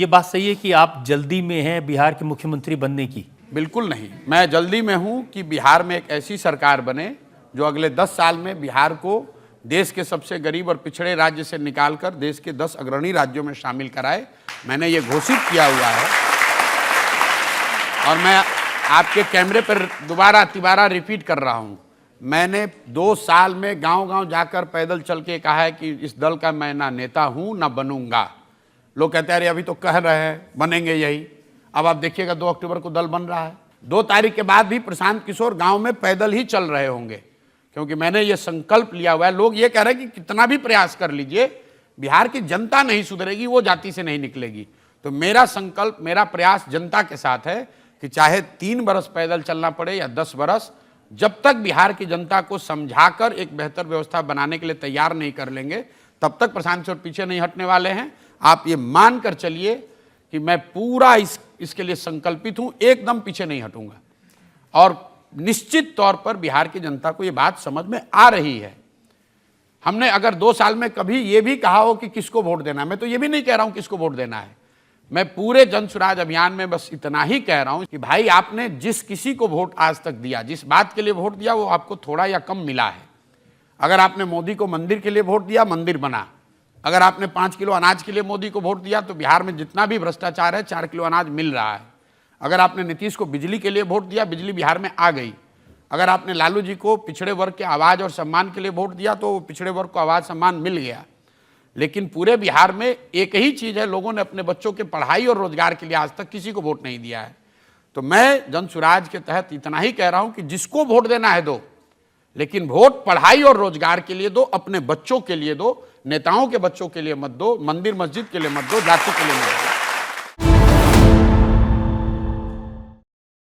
ये बात सही है कि आप जल्दी में हैं बिहार के मुख्यमंत्री बनने की? बिल्कुल नहीं, मैं जल्दी में हूं कि बिहार में एक ऐसी सरकार बने जो अगले 10 साल में बिहार को देश के सबसे गरीब और पिछड़े राज्य से निकालकर देश के 10 अग्रणी राज्यों में शामिल कराए। मैंने ये घोषित किया हुआ है और मैं आपके कैमरे पर तिबारा रिपीट कर रहा हूं। मैंने 2 साल में गांव-गांव जाकर पैदल चल के कहा है कि इस दल का मैं ना नेता हूं ना बनूंगा। लोग कहते हैं अरे अभी तो कह रहे हैं बनेंगे यही, अब आप देखिएगा 2 अक्टूबर को दल बन रहा है। 2 तारीख के बाद भी प्रशांत किशोर गांव में पैदल ही चल रहे होंगे, क्योंकि मैंने ये संकल्प लिया हुआ है। लोग ये कह रहे हैं कि कितना भी प्रयास कर लीजिए बिहार की जनता नहीं सुधरेगी, वो जाति से नहीं निकलेगी। तो मेरा संकल्प, मेरा प्रयास जनता के साथ है कि चाहे 3 बरस पैदल चलना पड़े या 10 बरस, जब तक बिहार की जनता को समझाकर एक बेहतर व्यवस्था बनाने के लिए तैयार नहीं कर लेंगे तब तक प्रशांत किशोर पीछे नहीं हटने वाले हैं। आप ये मान कर चलिए कि मैं पूरा इसके लिए संकल्पित हूं, एकदम पीछे नहीं हटूंगा। और निश्चित तौर पर बिहार की जनता को ये बात समझ में आ रही है। हमने अगर 2 साल में कभी ये भी कहा हो कि किसको वोट देना है, मैं तो ये भी नहीं कह रहा हूं किसको वोट देना है, मैं पूरे जन स्वराज अभियान में बस इतना ही कह रहा हूं कि भाई आपने जिस किसी को वोट आज तक दिया, जिस बात के लिए वोट दिया, वो आपको थोड़ा या कम मिला है। अगर आपने मोदी को मंदिर के लिए वोट दिया, मंदिर बना। अगर आपने 5 किलो अनाज के लिए मोदी को वोट दिया तो बिहार में जितना भी भ्रष्टाचार है 4 किलो अनाज मिल रहा है। अगर आपने नीतीश को बिजली के लिए वोट दिया, बिजली बिहार में आ गई। अगर आपने लालू जी को पिछड़े वर्ग के आवाज़ और सम्मान के लिए वोट दिया तो पिछड़े वर्ग को आवाज़ सम्मान मिल गया। लेकिन पूरे बिहार में एक ही चीज़ है, लोगों ने अपने बच्चों के पढ़ाई और रोजगार के लिए आज तक किसी को वोट नहीं दिया है। तो मैं जन स्वराज के तहत इतना ही कह रहा हूं कि जिसको वोट देना है दो, लेकिन वोट पढ़ाई और रोजगार के लिए दो, अपने बच्चों के लिए दो, नेताओं के बच्चों के लिए मत दो, मंदिर मस्जिद के लिए मत दो, जाति के लिए मत दो।